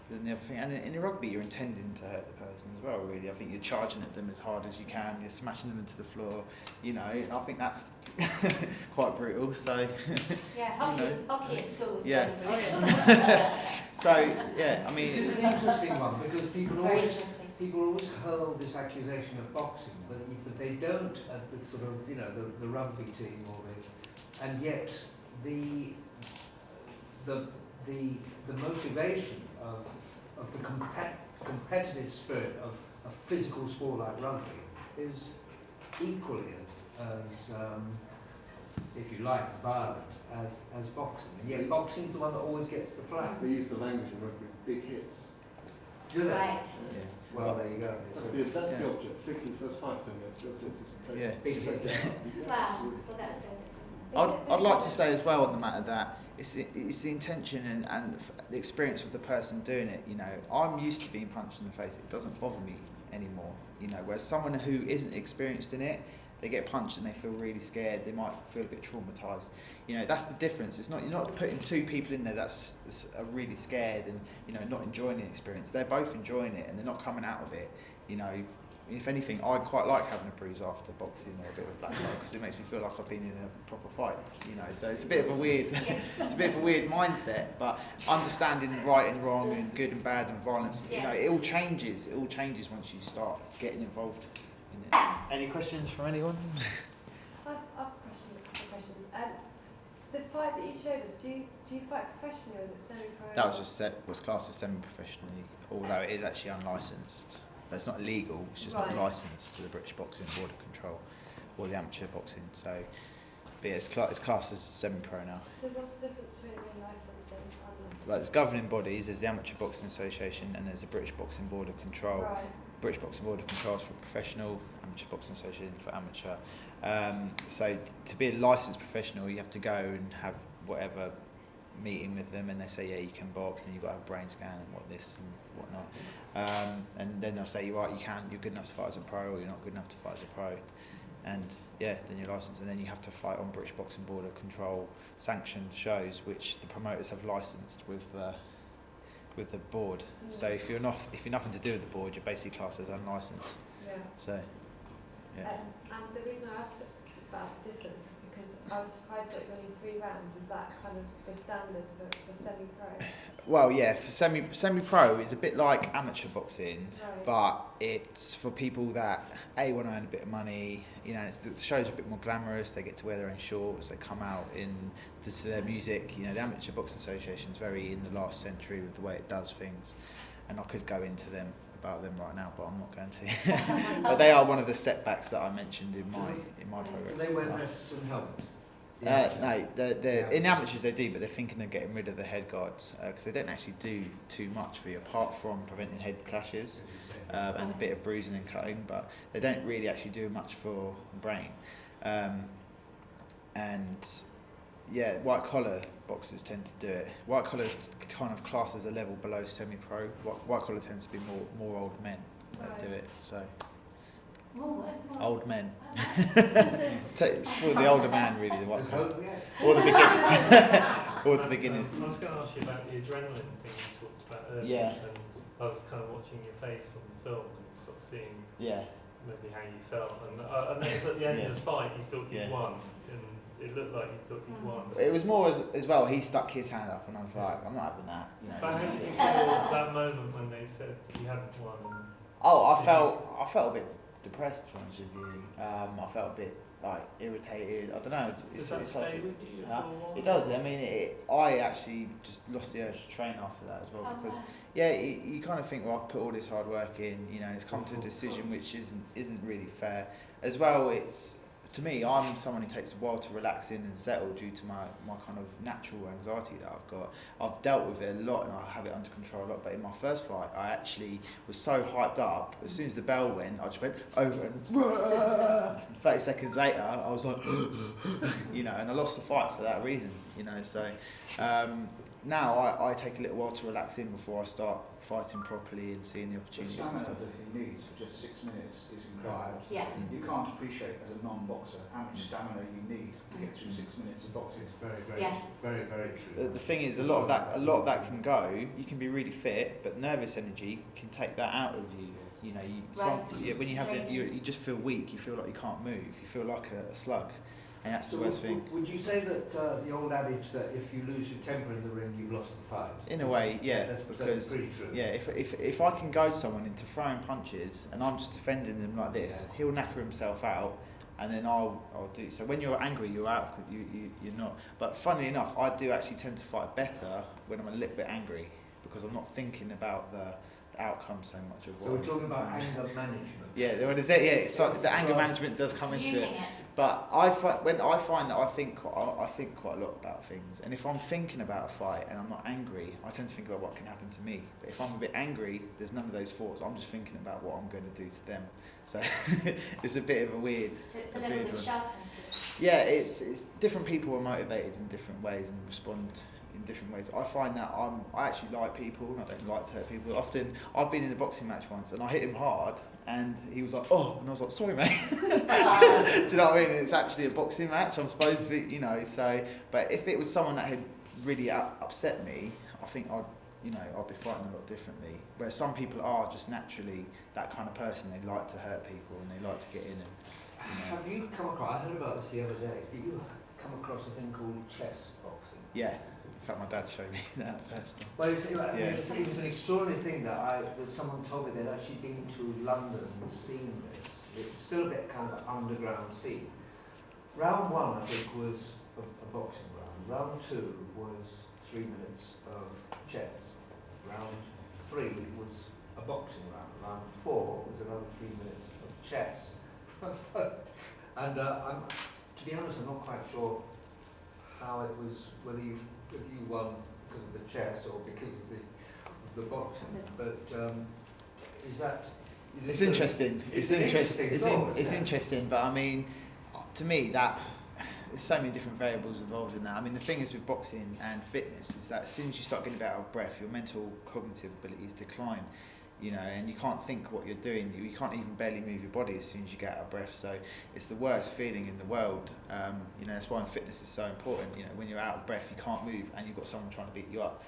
than the other thing. And in rugby, you're intending to hurt the person as well, really. I think you're charging at them as hard as you can, you're smashing them into the floor, you know. I think that's quite brutal, so... Yeah, hockey at school is Yeah. very brutal. So, yeah, I mean... It is an interesting one, because It's very interesting. people always hurl this accusation of boxing, but they don't at the sort of, you know, the rugby team or and yet the motivation of the competitive spirit of a physical sport like rugby is equally as if you like, as violent as boxing. And yet boxing's the one that always gets the flag. They use the language in rugby, big hits. Do they? Right. Yeah. Well, there you go. That's the object, particularly the first 5 to 10 minutes. The object is to take Yeah. Big just hit. Yeah, Wow. absolutely. Well, that says it, doesn't it? I'd like to say as well on the matter that it's the intention and the experience of the person doing it. You know, I'm used to being punched in the face. It doesn't bother me anymore. You know, whereas someone who isn't experienced in it, They get punched and they feel really scared. They might feel a bit traumatised. You know, that's the difference. You're not putting two people in there that's are really scared and, you know, not enjoying the experience. They're both enjoying it and they're not coming out of it. You know, if anything, I quite like having a bruise after boxing or a bit of a black eye because it makes me feel like I've been in a proper fight. You know, so it's a bit of a weird, it's a bit of a weird mindset. But understanding right and wrong and good and bad and violence, you know, it all changes. It all changes once you start getting involved in it. Any questions from anyone? I've questions. The fight that you showed us, do you fight professionally or is it semi-pro? That was classed as semi-professionally, although it is actually unlicensed. It's not illegal, it's just not licensed to the British Boxing Board of Control or the amateur boxing. So, but yeah, it's classed as semi-pro now. So what's the difference between being licensed and unlicensed? Like, there's governing bodies, there's the Amateur Boxing Association and there's the British Boxing Board of Control. Right. British Boxing Board of Control is for professional, Amateur Boxing Association for amateur. So to be a licensed professional, you have to go and have whatever meeting with them, and they say, yeah, you can box, and you've got to have a brain scan and what this and whatnot. And then they'll say, you're right, you're good enough to fight as a pro, or you're not good enough to fight as a pro. And yeah, then you're licensed, and then you have to fight on British Boxing Board of Control sanctioned shows, which the promoters have licensed with the board. So if you're nothing to do with the board, you're basically classed as unlicensed. Yeah. So yeah. And the reason I asked about the difference is because I was surprised that it's only 3 rounds. Is that kind of the standard for semi-pro? Well, yeah, for semi-pro is a bit like amateur boxing, Right. but it's for people that want to earn a bit of money. You know, the show's a bit more glamorous. They get to wear their own shorts. They come out to their music. You know, the Amateur Boxing Association is very in the last century with the way it does things, and I could go into about them right now, but I'm not going to. But they are one of the setbacks that I mentioned in my program. They wear vests and helmets? No, they're in amateurs they do, but they're thinking of getting rid of the head guards because they don't actually do too much for you apart from preventing head clashes and a bit of bruising and cutting, but they don't really actually do much for the brain. And yeah, white collar boxers tend to do it. White collar is kind of classed as a level below semi-pro. White collar tends to be more old men that do it. So. Old men. For the older man, really, the white collar. Or the beginning. Or the beginners. I was going to ask you about the adrenaline thing you talked about earlier. Yeah. And I was kind of watching your face on the film and sort of seeing maybe how you felt. And I noticed at the end of the fight, you thought you'd won. And it looked like you thought you'd won. It was more as well, he stuck his hand up and I was like, I'm not having that. You know. But how did you feel at that moment when they said you hadn't won? I felt a bit depressed, to be honest with you. I felt a bit like irritated. I don't know. Does that stay with you for a while? It does. I mean, I actually just lost the urge to train after that as well because you kind of think, well, I've put all this hard work in, you know, and it's come to a decision which isn't really fair. As well, to me, I'm someone who takes a while to relax in and settle due to my kind of natural anxiety that I've got. I've dealt with it a lot and I have it under control a lot, but in my first fight, I actually was so hyped up. As soon as the bell went, I just went over and 30 seconds later, I was like, you know, and I lost the fight for that reason, you know, so now I take a little while to relax in before I start fighting properly and seeing the opportunities the and stamina stuff. that he needs for just 6 minutes is incredible. Yeah. You can't appreciate as a non-boxer how much stamina you need to get through 6 minutes of boxing. It's very, very true. The thing is, a lot of that can go. You can be really fit, but nervous energy can take that out of you. You know, when you have you just feel weak. You feel like you can't move. You feel like a slug, and that's the worst thing. Would you say that the old adage that if you lose your temper in the ring, you've lost the fight? In a way, yeah, that's because pretty true. yeah, if I can goad someone into throwing punches and I'm just defending them like this, he'll knacker himself out. And then I'll do. So when you're angry, you're out. You're not. But funnily enough, I do actually tend to fight better when I'm a little bit angry because I'm not thinking about the outcome so much of what. So we're talking about anger management. Yeah, what is it? Yeah, it's like the anger management does come into it. But I find that I think quite a lot about things. And if I'm thinking about a fight and I'm not angry, I tend to think about what can happen to me. But if I'm a bit angry, there's none of those thoughts. I'm just thinking about what I'm going to do to them. So it's a bit of a weird. So it's a little bit sharpened. Yeah, it's different people are motivated in different ways and respond in different ways. I find that I actually like people, and I don't like to hurt people. Often, I've been in a boxing match once, and I hit him hard, and he was like, "Oh," and I was like, "Sorry, mate." Do you know what I mean? It's actually a boxing match. I'm supposed to be, so. But if it was someone that had really upset me, I think I'd be fighting a lot differently. Whereas some people are just naturally that kind of person. They like to hurt people and they like to get in. Have you come across? I heard about this the other day. Did you come across a thing called chess boxing? Yeah. In fact, my dad showed me that first time. Well, it was an extraordinary thing that someone told me they'd actually been to London and seen this. It's still a bit kind of underground scene. Round 1, I think, was a boxing round. Round 2 was 3 minutes of chess. Round 3 was a boxing round. Round 4 was another 3 minutes of chess. And to be honest, I'm not quite sure how it was, whether you won because of the chess or because of the boxing. But it's interesting. It's interesting, but I mean, to me, that there's so many different variables involved in that. I mean, the thing is with boxing and fitness is that as soon as you start getting a bit out of breath, your mental cognitive abilities decline. And you can't think what you're doing. You can't even barely move your body as soon as you get out of breath. So it's the worst feeling in the world. That's why fitness is so important. When you're out of breath, you can't move, and you've got someone trying to beat you up.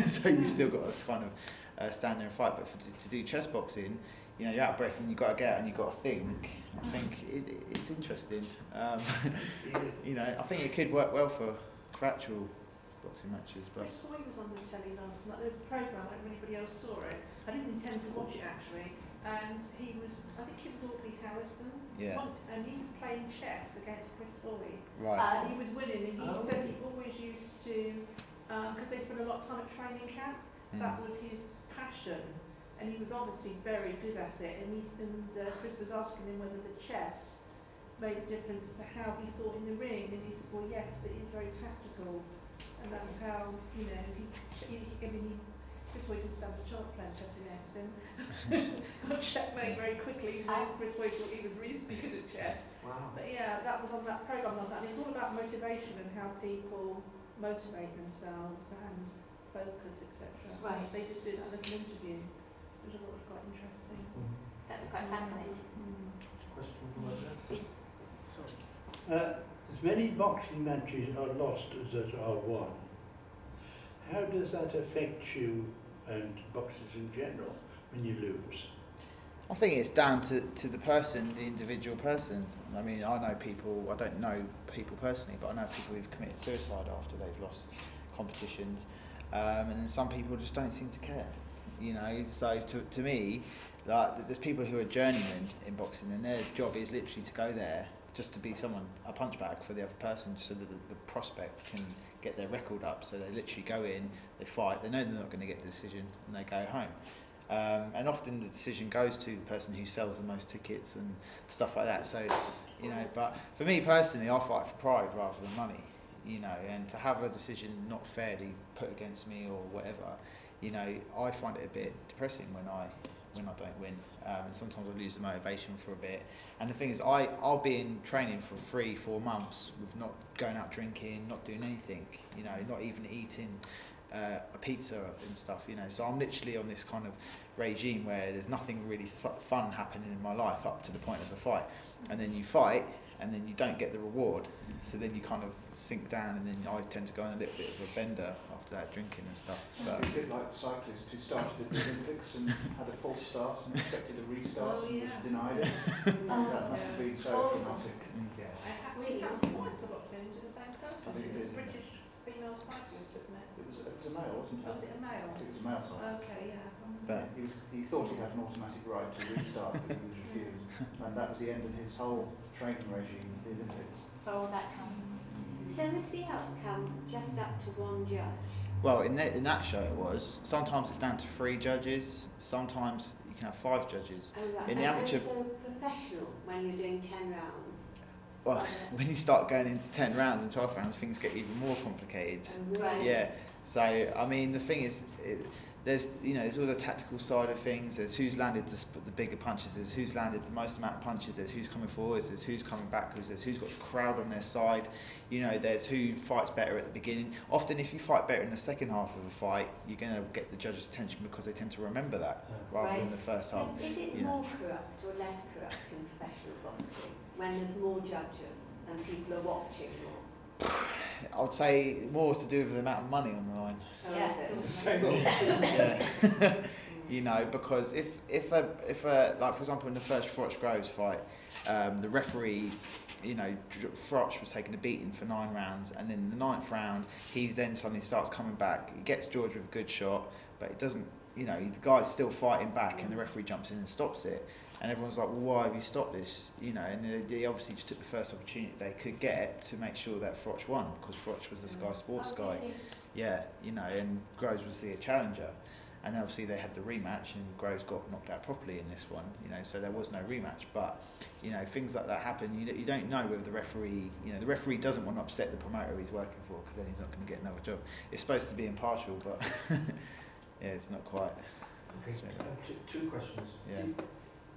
So you've still got to kind of stand there and fight. But to do chess boxing, you're out of breath and you've got to get out and you've got to think. I think it's interesting. I think it could work well for actual boxing matches. But Chris Hoy was on the telly last night. There was a programme, I don't know if anybody else saw it. I didn't intend to watch it actually. And I think he was Audley Harrison. Yeah. And he was playing chess against Chris Hoy. Right. And he was winning, and he said he always used to, because they spent a lot of time at training camp, that was his passion. And he was obviously very good at it. And Chris was asking him whether the chess made a difference to how he thought in the ring. And he said, well, yes, it is very tactical. And that's how, Chris Hoy didn't stand a chance playing chess against him. Got checkmate very quickly. Chris Hoy thought he was reasonably good at chess. Wow. But yeah, that was on that programme last night. And it's all about motivation and how people motivate themselves and focus, etc. Right. They did do that little interview, which I thought was quite interesting. That's quite fascinating. Question from over there? As many boxing matches are lost as there are won. How does that affect you and boxers in general when you lose? I think it's down to the person, the individual person. I mean, I know people, I don't know people personally, but I know people who've committed suicide after they've lost competitions. And some people just don't seem to care, So to me, there's people who are journeymen in boxing, and their job is literally to go there just to be a punch bag for the other person, so that the prospect can get their record up. So they literally go in, they fight, they know they're not going to get the decision, and they go home. And often the decision goes to the person who sells the most tickets and stuff like that. So it's, but for me personally, I fight for pride rather than money, and to have a decision not fairly put against me or whatever, I find it a bit depressing when I don't win, and sometimes I lose the motivation for a bit. And the thing is, I'll be in training for 3-4 months with not going out drinking, not doing anything, not even eating a pizza and stuff, So I'm literally on this kind of regime where there's nothing really fun happening in my life up to the point of the fight. And then you fight, and then you don't get the reward, so then you kind of sink down, and then I tend to go on a little bit of a bender after that, drinking and stuff. But a bit like cyclists who started at the Olympics and had a false start and expected a restart and was denied it. That must have been so traumatic. Really? How many points about into the same person? I think it did. British female cyclist, wasn't it? It was a male, wasn't it? Oh, was it a male? I think it was a male cyclist. Okay, yeah. But he thought he had an automatic right to restart, but he was refused. And that was the end of his whole training regime at the Olympics. For all that time. So is the outcome just up to one judge? Well, in that show it was. Sometimes it's down to 3 judges. Sometimes you can have 5 judges. Oh, right. In the amateur, so professional when you're doing 10 rounds? Well, when you start going into 10 rounds and 12 rounds, things get even more complicated. Right. Yeah. So, I mean, the thing is, there's there's all the tactical side of things. There's who's landed the bigger punches. There's who's landed the most amount of punches. There's who's coming forwards. There's who's coming backwards. There's who's got the crowd on their side. There's who fights better at the beginning. Often, if you fight better in the second half of a fight, you're going to get the judge's attention because they tend to remember that rather than the first half. Is it more corrupt or less corrupt in professional boxing when there's more judges and people are watching more? I would say more to do with the amount of money on the line. Yeah, yeah. Because if a like for example in the first Froch Groves fight, the referee, Froch was taking a beating for 9 rounds, and then in the 9th round he then suddenly starts coming back. He gets George with a good shot, but it doesn't. The guy's still fighting back, and the referee jumps in and stops it. And everyone's like, well, why have you stopped this? And they obviously just took the first opportunity they could get to make sure that Froch won, because Froch was the Sky Sports guy. Yeah, and Groves was the challenger. And obviously they had the rematch, and Groves got knocked out properly in this one, so there was no rematch. But, things like that happen. You don't know whether the referee, the referee doesn't want to upset the promoter he's working for, because then he's not going to get another job. It's supposed to be impartial, but yeah, it's not quite. Okay. Two questions. Yeah.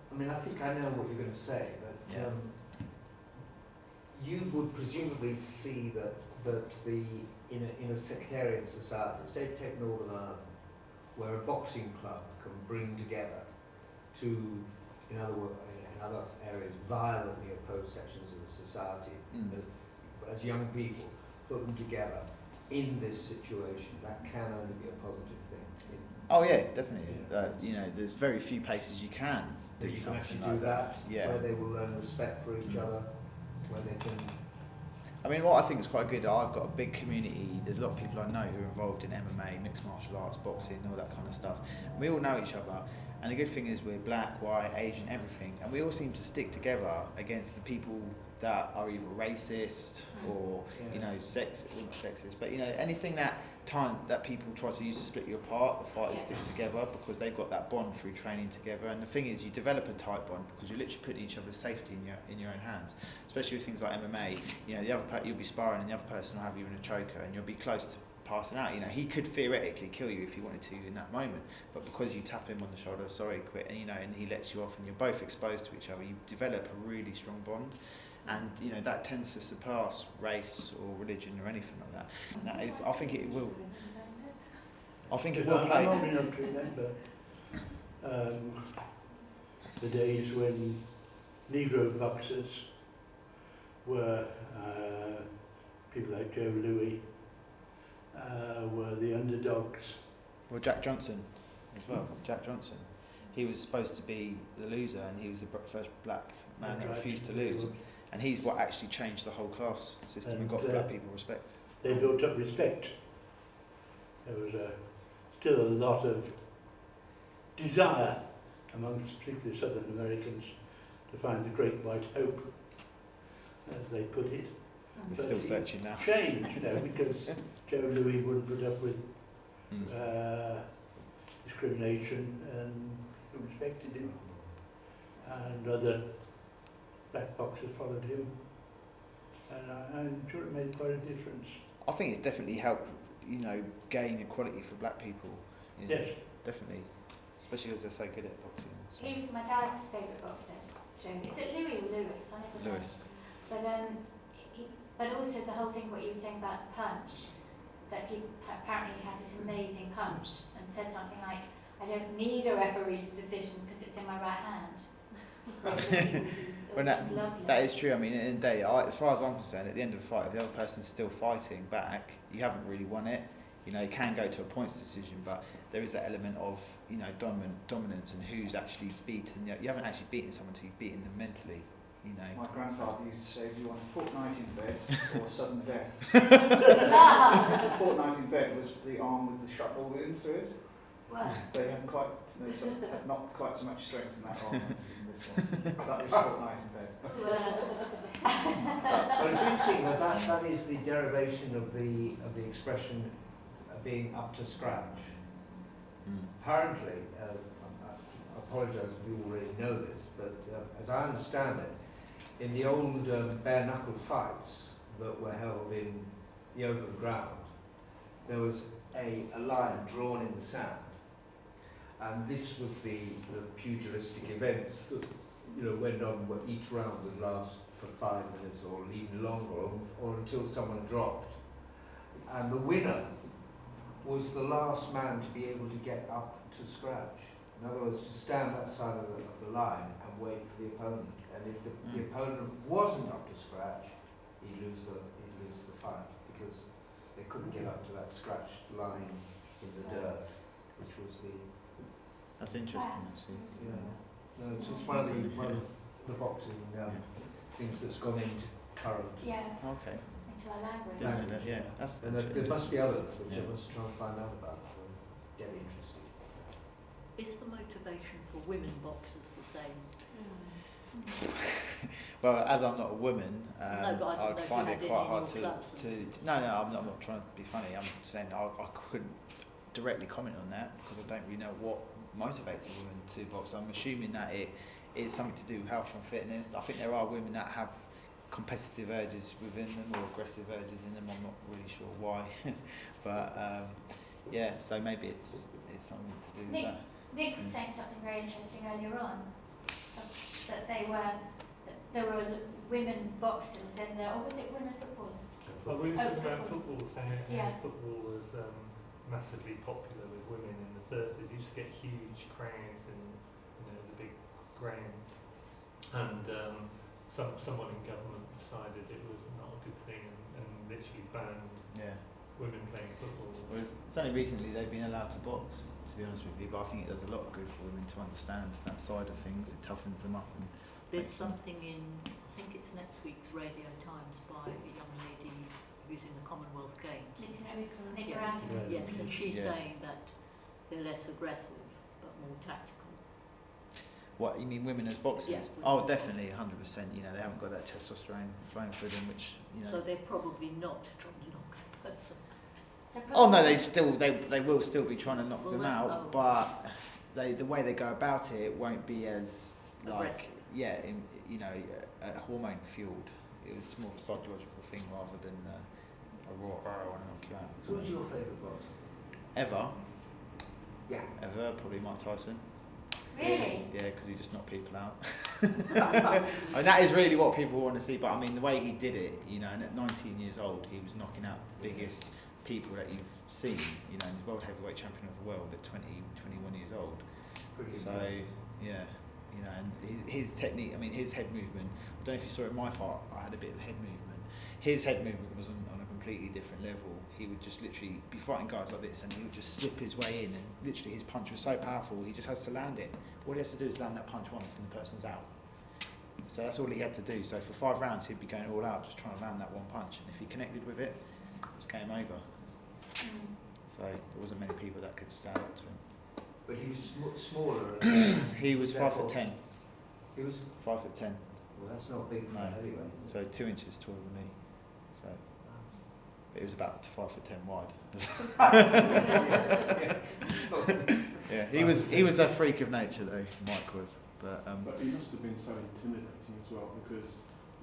I think I know what you're going to say, but you would presumably see that in a sectarian society, say take Northern Ireland, where a boxing club can bring together two, in other areas, violently opposed sections of the society, as young people, put them together in this situation. That can only be a positive thing. Oh yeah, definitely. There's very few places you can do you something can like do that. Yeah. Where they will learn respect for each other, where they can. What I think is quite good, I've got a big community. There's a lot of people I know who are involved in MMA, mixed martial arts, boxing, all that kind of stuff. And we all know each other. And the good thing is we're black, white, Asian, everything. And we all seem to stick together against the people that are either racist or, not sexist, but, anything that people try to use to split you apart, the fighters stick together because they've got that bond through training together. And the thing is, you develop a tight bond because you're literally putting each other's safety in your own hands, especially with things like MMA. You'll be sparring and the other person will have you in a choker and you'll be close to passing out. He could theoretically kill you if he wanted to in that moment, but because you tap him on the shoulder, sorry, quit, and and he lets you off and you're both exposed to each other, you develop a really strong bond. And that tends to surpass race or religion or anything like that. And that is, I think it will. I think it will play. I'm old enough to remember the days when Negro boxers were people like Joe Louis, were the underdogs. Well, Jack Johnson as well. Jack Johnson. He was supposed to be the loser, and he was the first black man that refused to lose. And he's what actually changed the whole class system and got black people respect. They built up respect. There was still a lot of desire amongst particularly Southern Americans to find the great white hope, as they put it. We're still searching now. Changed, because Joe Louis wouldn't put up with discrimination, and people respected him. And other black boxers followed him, and I'm sure it made quite a difference. I think it's definitely helped, gain equality for black people. Yes, definitely, especially because they're so good at boxing. So. He was my dad's favourite boxer. Is it Louis or Lewis? I never know. Lewis. But also the whole thing what you were saying about the punch, that he apparently had this amazing punch and said something like, "I don't need a referee's decision because it's in my right hand." That is true. In the end of the day, as far as I'm concerned, at the end of the fight, if the other person's still fighting back, you haven't really won it. You can go to a points decision, but there is that element of dominance and who's actually beaten. You haven't actually beaten someone until you've beaten them mentally. My grandfather used to say, "Do you want a fortnight in bed or sudden death?" A fortnight in bed was the arm with the shuttle wound through it. Wow. So he hadn't had not quite so much strength in that arm as in this one. That was fortnight in bed. But it's interesting that is the derivation of the expression being up to scratch. Apparently, I apologise if you already know this, but as I understand it, in the old bare-knuckle fights that were held in the open ground, there was a line drawn in the sand, And this was the pugilistic events that went on where each round would last for 5 minutes or even longer, or until someone dropped. And the winner was the last man to be able to get up to scratch. In other words, to stand outside of the line and wait for the opponent. And if the opponent wasn't up to scratch, he'd lose the fight, because they couldn't get up to that scratched line in the dirt, which was the... That's interesting, actually. Yeah. No, it's one of the boxing things that's gone into current. Yeah. Okay. Into our language. Yeah, that's. And there must be others which I must try and find out about and get interested. Is the motivation for women boxers the same? Well, as I'm not a woman, No, I'd find it quite hard to. No, I'm not trying to be funny. I'm saying I couldn't directly comment on that because I don't really know what motivates a woman to box. I'm assuming that it is something to do with health and fitness. I think there are women that have competitive urges within them or aggressive urges in them. I'm not really sure why, but yeah. So maybe it's something to do with that. Nick was saying something very interesting earlier on, that there were women boxers and or was it women football? Well, we were talking about football, saying football was massively popular with women in the 30s. You used to get huge crowds in the big grounds, and someone in government decided it was not a good thing and literally banned women playing football. Well, it's only recently they've been allowed to box, to be honest with you, but I think it does a lot of good for women to understand that side of things. It toughens them up. And there's something in, I think it's next week's Radio Times by a young lady who's in the Commonwealth Games. Yes, and she's saying that they're less aggressive but more tactical. What, you mean women as boxers? Yes. Oh, definitely, 100%. They haven't got that testosterone flowing through them, which So they're probably not trying to knock the person. Oh no, they will still be trying to knock them out, but the way they go about it won't be as like hormone fueled. It's more of a psychological thing rather than a raw I want to knock you out. Who's your favourite boxer? Ever? Yeah. Ever? Probably Mike Tyson. Really? Yeah, because he just knocked people out. I mean, that is really what people want to see. But I mean, the way he did it, and at 19 years old, he was knocking out the biggest people that you've seen. He's world heavyweight champion of the world at 20, 21 years old. So yeah, and his technique. I mean, his head movement. I don't know if you saw it in my fight. I had a bit of head movement. His head movement was on a completely different level. He would just literally be fighting guys like this, and he would just slip his way in, and literally his punch was so powerful. He just has to land it. All he has to do is land that punch once, and the person's out. So that's all he had to do. So for 5 rounds, he'd be going all out, just trying to land that one punch. And if he connected with it, it was game over. So there wasn't many people that could stand up to him. But he was smaller. He was 5'10". He was 5'10". Well, that's not big for anyway. So 2 inches taller than me. So it was about 5'10" wide. Yeah, he was a freak of nature though. Mike was, but he must have been so intimidating as well, because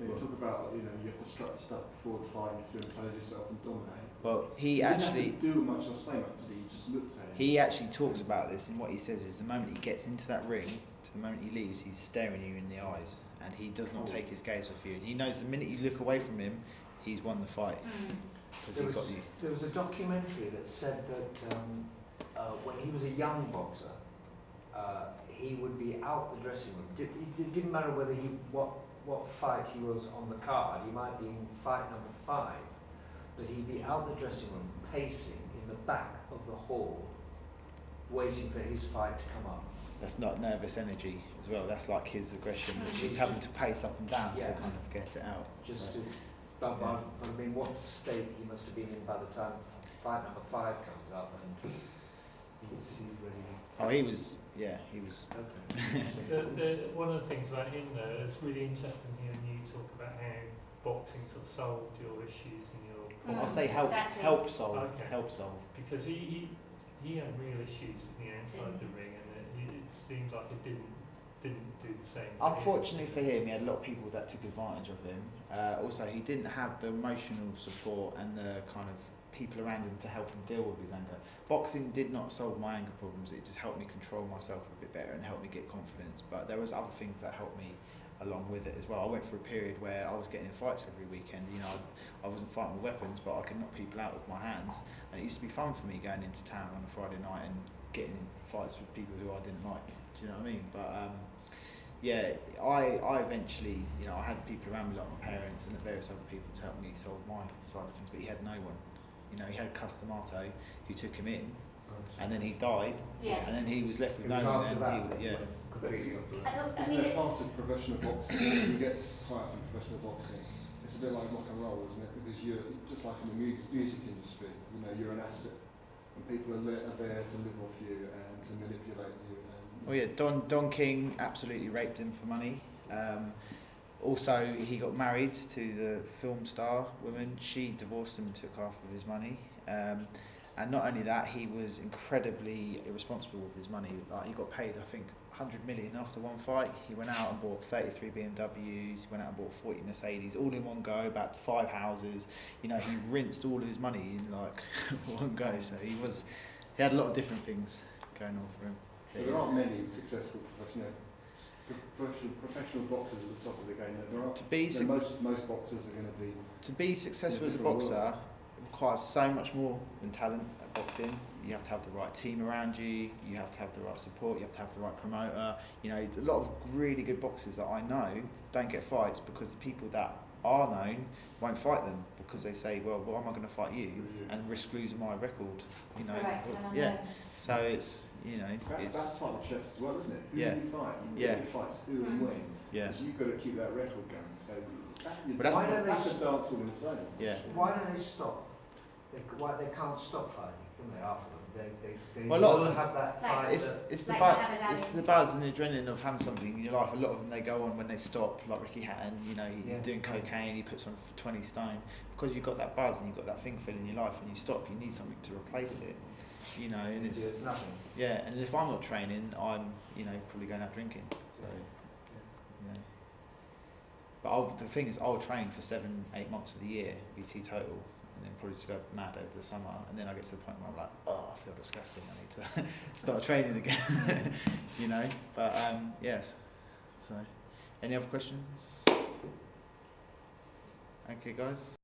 you talk about you have to strut stuff before the fight, you have to impose yourself and dominate. Well, he didn't actually have to do much or say much, did he? Just looked at him. He actually talks about this, and what he says is the moment he gets into that ring to the moment he leaves, he's staring you in the eyes, and he does not take his gaze off you. And he knows the minute you look away from him, he's won the fight. There was a documentary that said that when he was a young boxer, he would be out the dressing room. It didn't matter whether what fight he was on the card. He might be in fight number 5, but he'd be out the dressing room, pacing in the back of the hall, waiting for his fight to come up. That's not nervous energy as well. That's like his aggression, which he's having to pace up and down to kind of get it out. But I mean, what state he must have been in by the time fight number 5 comes up, and he's ready. Oh, he was. Okay. One of the things about him, though, it's really interesting hearing you talk about how boxing sort of solved your issues and your problems. I'll say help solve. Because he had real issues outside the ring, and it seems like it didn't do the same. Unfortunately for him, he had a lot of people that took advantage of him. Also, he didn't have the emotional support and the kind of people around him to help him deal with his anger. Boxing did not solve my anger problems, it just helped me control myself a bit better and helped me get confidence, but there was other things that helped me along with it as well. I went through a period where I was getting in fights every weekend. You know, I wasn't fighting with weapons, but I could knock people out with my hands, and it used to be fun for me going into town on a Friday night and getting in fights with people who I didn't like. Do you know what I mean? But yeah, I eventually, you know, I had people around me like my parents and various other people to help me solve my side of things, but he had no one. You know, he had Customato who took him in, and then he died, and then he was left with no one. And Isn't it part of professional boxing? When you get high up in professional boxing, it's a bit like rock and roll, isn't it? Because you're just like in the music industry. You know, you're an asset, and people are there to live off you and to manipulate you. Well, yeah, Don King absolutely raped him for money. Also, he got married to the film star woman. She divorced him and took half of his money. And not only that, he was incredibly irresponsible with his money. Like, he got paid, I think, 100 million after one fight. He went out and bought 33 BMWs, he went out and bought 40 Mercedes, all in one go, about 5 houses. You know, he rinsed all of his money in like one go. So he had a lot of different things going on for him. But there aren't many successful professional boxers at the top of the game. There are. Most boxers are going to be. To be successful as a boxer requires so much more than talent at boxing. You have to have the right team around you, you have to have the right support, you have to have the right promoter. You know, a lot of really good boxers that I know don't get fights because the people that are known won't fight them because they say, well, why am I going to fight you and risk losing my record? You know, yeah. So it's, you know, it's that's part of the chess as well, isn't it? Who yeah. you fight, yeah. who fights, who and when. Yeah. Because you've got to keep that record going. So that's a dance all in its own. Yeah. Why don't they stop? They can't stop fighting, can they? After them, they well, a lot of have that fight. It's the buzz and the adrenaline of having something in your life. A lot of them they go on when they stop, like Ricky Hatton. You know, he's doing cocaine. He puts on 20 stone because you've got that buzz and you've got that thing filling your life. And you stop, you need something to replace it. You know, and it's nothing. Yeah, and if I'm not training, I'm probably going out drinking. So yeah. But the thing is, I'll train for 7-8 months of the year, be teetotal, and then probably just go mad over the summer, and then I get to the point where I'm like, oh, I feel disgusting, I need to start training again. You know, but yes. So, any other questions? Okay, guys.